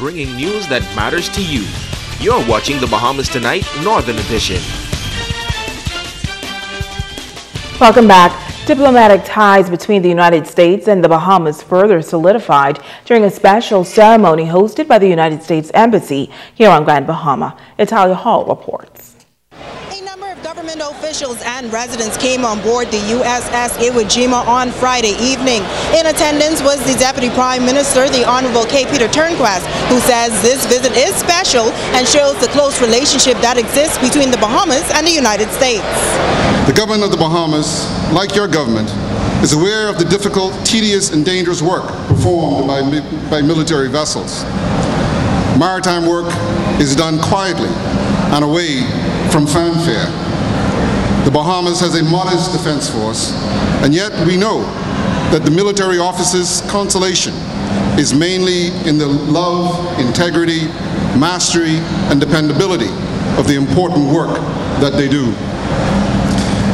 bringing news that matters to you. You're watching the Bahamas Tonight Northern Edition. Welcome back. Diplomatic ties between the United States and the Bahamas further solidified during a special ceremony hosted by the United States Embassy here on Grand Bahama. Italia Hall reports. Government officials and residents came on board the USS Iwo Jima on Friday evening. In attendance was the Deputy Prime Minister, the Honorable K. Peter Turnquist, who says this visit is special and shows the close relationship that exists between the Bahamas and the United States. The government of the Bahamas, like your government, is aware of the difficult, tedious, and dangerous work performed by military vessels. Maritime work is done quietly and away from fanfare. The Bahamas has a modest defense force, and yet we know that the military officer's consolation is mainly in the love, integrity, mastery, and dependability of the important work that they do.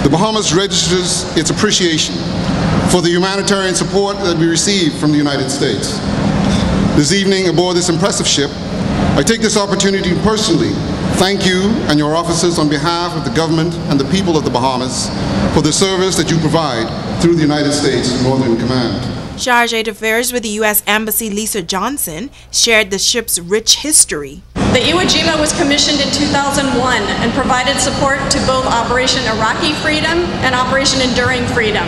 The Bahamas registers its appreciation for the humanitarian support that we receive from the United States. This evening, aboard this impressive ship, I take this opportunity to personally thank you and your officers on behalf of the government and the people of the Bahamas for the service that you provide through the United States Northern Command. Chargé d'Affaires with the U.S. Embassy Lisa Johnson shared the ship's rich history. The Iwo Jima was commissioned in 2001 and provided support to both Operation Iraqi Freedom and Operation Enduring Freedom.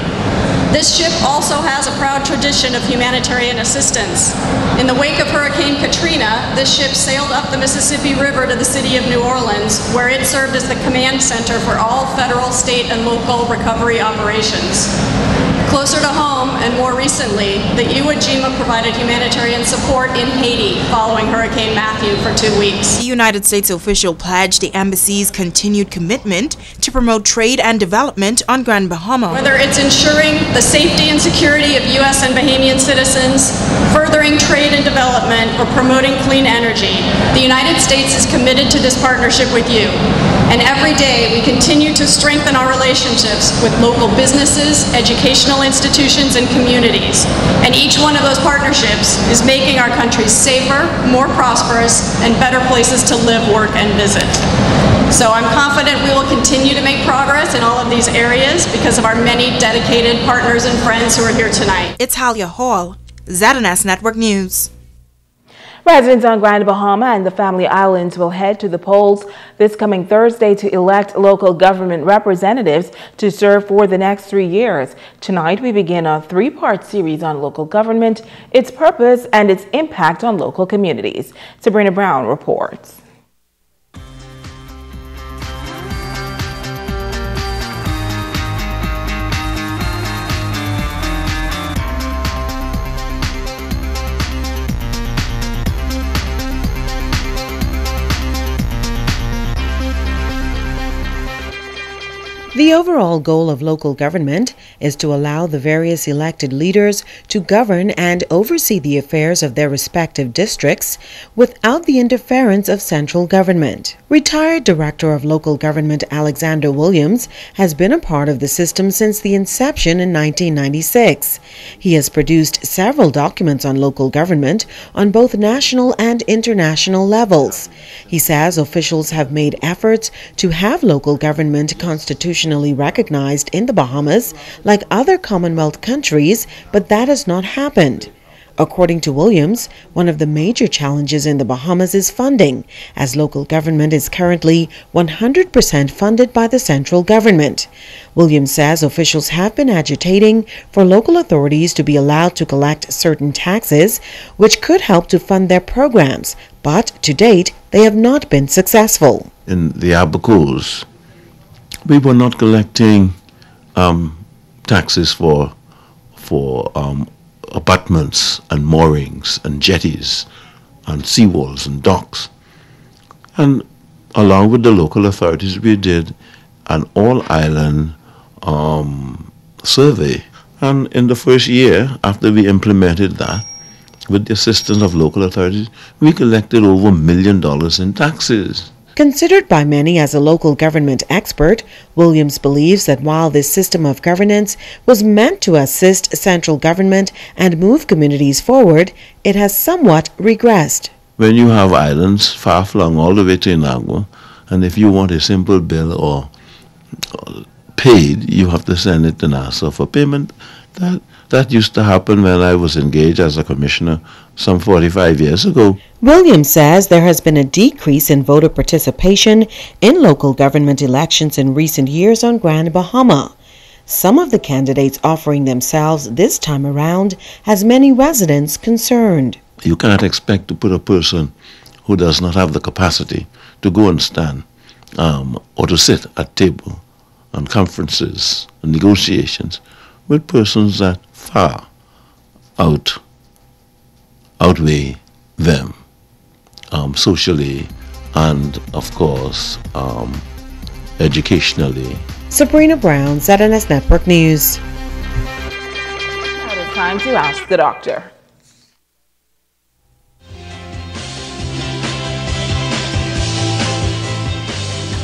This ship also has a proud tradition of humanitarian assistance. In the wake of Hurricane Katrina, this ship sailed up the Mississippi River to the city of New Orleans, where it served as the command center for all federal, state, and local recovery operations. Closer to home, and more recently, the Iwo Jima provided humanitarian support in Haiti following Hurricane Matthew for 2 weeks. The United States official pledged the embassy's continued commitment to promote trade and development on Grand Bahama. Whether it's ensuring the safety and security of U.S. and Bahamian citizens, furthering trade and development, or promoting clean energy, the United States is committed to this partnership with you. And every day we continue to strengthen our relationships with local businesses, educational institutions, and communities. And each one of those partnerships is making our countries safer, more prosperous, and better places to live, work, and visit. So I'm confident we will continue to make progress in all of these areas because of our many dedicated partners and friends who are here tonight. It's Talia Hall, ZNS Network News. Residents on Grand Bahama and the Family Islands will head to the polls this coming Thursday to elect local government representatives to serve for the next 3 years. Tonight, we begin a 3-part series on local government, its purpose, and its impact on local communities. Sabrina Brown reports. The overall goal of local government is to allow the various elected leaders to govern and oversee the affairs of their respective districts without the interference of central government. Retired Director of Local Government Alexander Williams has been a part of the system since the inception in 1996. He has produced several documents on local government on both national and international levels. He says officials have made efforts to have local government constitutionally recognized in the Bahamas like other Commonwealth countries, but that has not happened. According to Williams, one of the major challenges in the Bahamas is funding, as local government is currently 100% funded by the central government. Williams says officials have been agitating for local authorities to be allowed to collect certain taxes, which could help to fund their programs, but to date, they have not been successful. In the Abacus, we were not collecting taxes for abutments and moorings and jetties and seawalls and docks. And along with the local authorities, we did an all-island survey. And in the first year, after we implemented that, with the assistance of local authorities, we collected over $1 million in taxes. Considered by many as a local government expert, Williams believes that while this system of governance was meant to assist central government and move communities forward, it has somewhat regressed. when you have islands far flung all the way to Inagua, and if you want a simple bill or paid, you have to send it to NASA for payment. That used to happen when I was engaged as a commissioner some 45 years ago. Williams says there has been a decrease in voter participation in local government elections in recent years on Grand Bahama. Some of the candidates offering themselves this time around has many residents concerned. You cannot expect to put a person who does not have the capacity to go and stand or to sit at table on conferences and negotiations with persons that far outweigh them socially and, of course, educationally. Sabrina Brown, ZNS Network News. Now it is time to ask the doctor.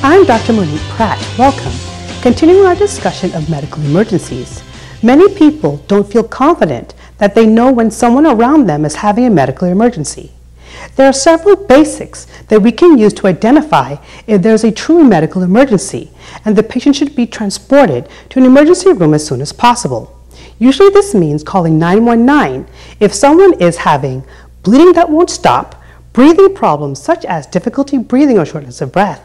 I'm Dr. Monique Pratt. Welcome. Continuing our discussion of medical emergencies. Many people don't feel confident that they know when someone around them is having a medical emergency. There are several basics that we can use to identify if there's a true medical emergency and the patient should be transported to an emergency room as soon as possible. Usually this means calling 919 if someone is having bleeding that won't stop, breathing problems such as difficulty breathing or shortness of breath,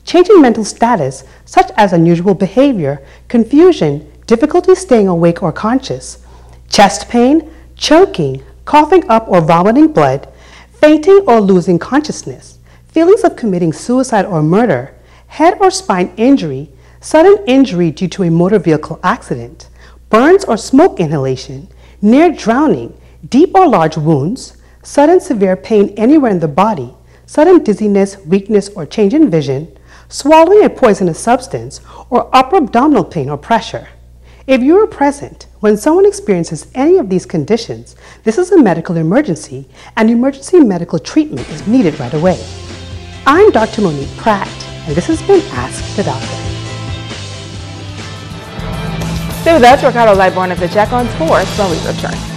changing mental status such as unusual behavior, confusion, difficulty staying awake or conscious, chest pain, choking, coughing up or vomiting blood, fainting or losing consciousness, feelings of committing suicide or murder, head or spine injury, sudden injury due to a motor vehicle accident, burns or smoke inhalation, near drowning, deep or large wounds, sudden severe pain anywhere in the body, sudden dizziness, weakness or change in vision, swallowing a poisonous substance, or upper abdominal pain or pressure. If you are present when someone experiences any of these conditions, this is a medical emergency and emergency medical treatment is needed right away. I'm Dr. Monique Pratt, and this has been Ask the Doctor. Stay with us, Ricardo Lightborn at the Check on Sports when we return.